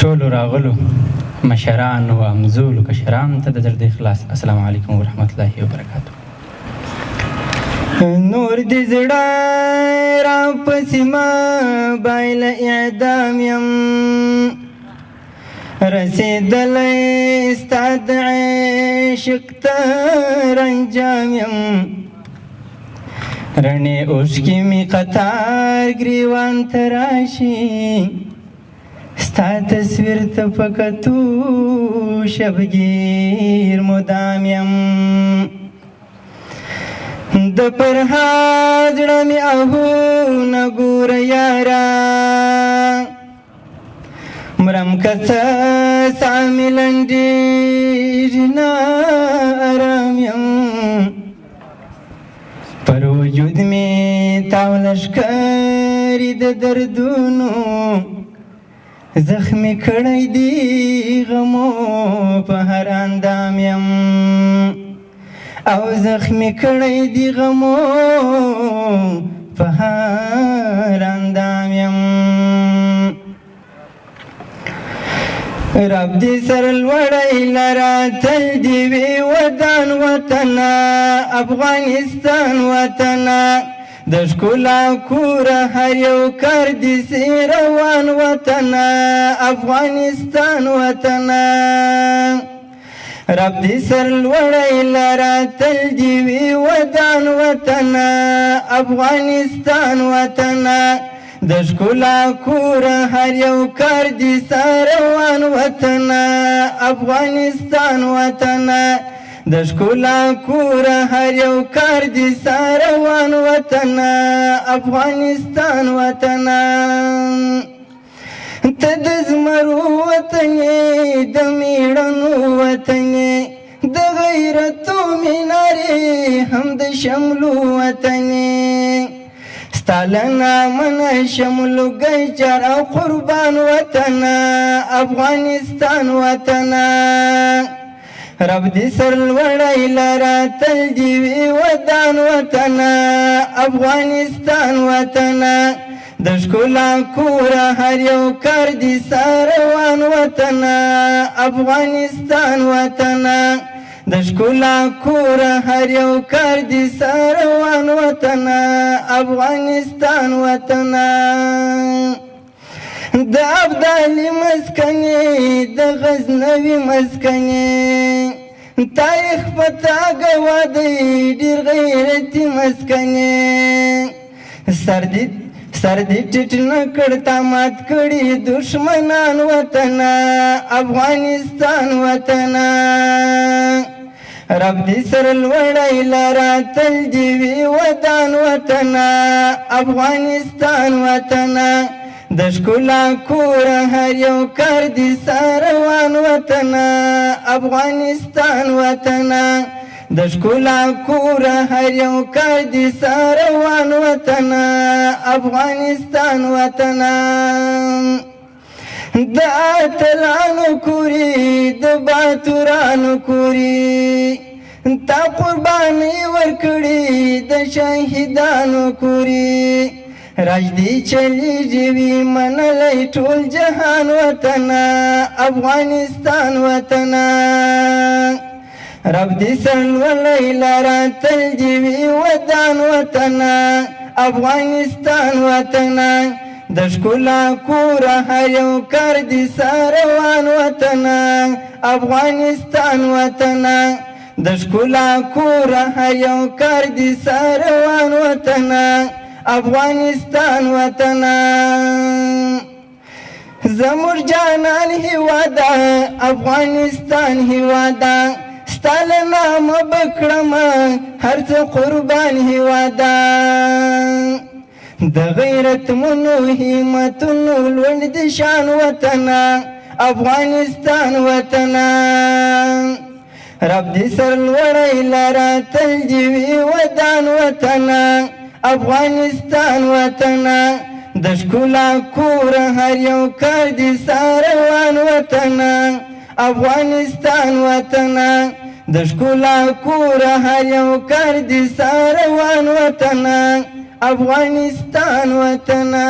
ټولو راغلو مشرانو او همزولو کشرانو ته د زړه د اخلاص السلام علیکم ورحمت الله وبرکاتو. نور دې زړه راپسې ما بایله اعدام یم، رسېدلی ستا د عشق تر انجام یم، رڼې اوښکې مې قطار ګریوان ته راشي، ستا تصویر ته په کتو شبگیر مدام یم، د فرهاد زړه مې آهونه ګوره یاره، مرم که څه ساه مې لنډېږي نا ارام یم، پر وجود مې تاوله ښکاري د دردونو، زخمی کړی دی غمو په هر اندام یم، او زخمی کړی دی غمو په هر اندام یم. رب دې سر لوړی لره تل دې وي ودان وطنه، افغانستان وطنه، د ښکلا کوره هر یو کار دې سي روان وطنه، افغانستان وطنه. رب دې سر لوړی لره تل دې وي ودان وطنه، افغانستان وطنه، د ښکلا کوره هر یو کار دې سي روان وطنه، افغانستان وطنه، د ښکلا کوره هر یو کار دې سي روان وطنه، افغانستان وطنه. ته د زمرو وطن یې، د میړنو وطن یې، د غیرتو مینارې هم د شملو وطن یې، ستا له نامه نه شملوګی جار او قربان وطنه، افغانستان وطنه. رب دې سر لوړی لره تل دې وي ودان وطنه، افغانستان وطنه، د ښکلا کوره هر یو کار دې سي روان وطنه، افغانستان وطنه، د ښکلا کوره هر یو کار دې سي روان وطنه، افغانستان وطنه. د ابدالي مسکنې، د غزنوي مسکنې، تاریخ پتا ګوا دی ډېر غیرتي مسکنې، سر دې ټیټ نه کړ تا مات کړي دشمنان وطنه، افغانستان وطنه. رب دې سر لوړی لره تل دې وي ودان وطنه، افغانستان وطنه، د ښکلا کوره هر یو کار دې سي روان وطنه، افغانستان وطنه، د ښکلا کوره هر یو کار دې سي روان وطنه، افغانستان وطنه. د اتلانو کوري، د باتورانو کوري، تا قرباني ورکړي د شهیدانو کوري، راج دې چلیږي وي منلی ټول جهان وطنه، افغانستان وطنه. رب دې سر لوړی لره تل دې وي ودان وطنه، افغانستان وطنه، د ښکلا کوره هر یو کار دې سي روان وطنه، افغانستان وطنه، د ښکلا کوره هر یو کار دې سي روان وطنه، افغانستان وطنه. زموږ جانان هېواده، افغانستان هېواده، ستا له نامه به کړمه هر څه قربان هېواده، د غیرتمنو همتونو لوړ دې شان وطنه، افغانستان وطنه. رب دې سر لوړی لره تل دې وي ودان وطنه، افغانستان وطنه، د ښکلا کوره هر یو کار دې سي روان وطنه، افغانستان وطنه، د ښکلا کوره هر یو کار دې سي روان وطنه، افغانستان وطنه.